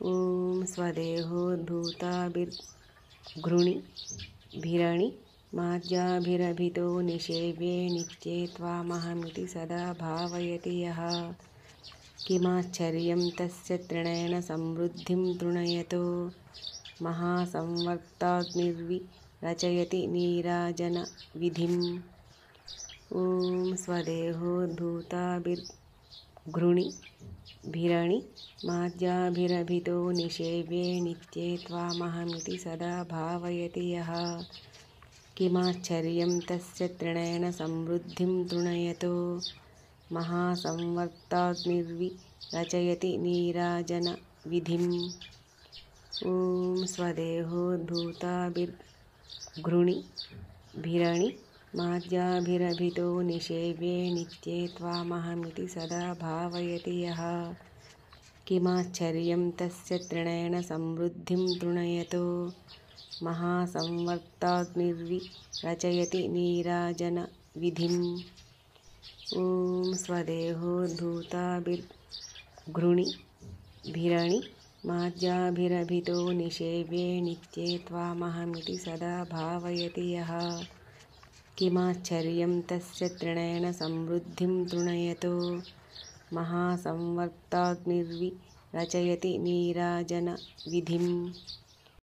ॐ स्वदेहोद्धूताभिर्घृणिभिरणि माज्याभिरभितो निषेव्ये नित्ये त्वामहमिति सदा भावयति यः किमाश्चर्यं तस्य तृणेन समृद्धिं तृणयतो महासंवर्ताग्निर्विरचयति नीराजनविधिम्। ॐ स्वदेहोद्धूताभिर्घृणिभिरणि माज्याभिरभितो निषेव्ये नित्ये त्वामहमिति सदा भावयति यः किमाश्चर्यं तस्य तृणेन समृद्धिं तृणयतो महासंवर्ताग्निर्विरचयति नीराजनविधिम्। ॐ स्वदेहोद्धूताभिर्घृणिभिरणि माज्याभिरभितो निषेव्ये नित्ये त्वामहमिति सदा भावयति यः किमाश्चर्यं तस्य तृणेन समृद्धिं तृणयतो महासंवर्ताग्निर्विरचयति नीराजनविधिम्। ॐ स्वदेहोद्धूताभिर्घृणिभिरणि माज्याभिरभितो निषेव्ये नित्ये त्वामहमिति सदा भावयति यः किमाश्चर्यं तस्य तृणेन समृद्धिं तृणयतो महासंवर्ताग्निर्विरचयति नीराजनविधिम्।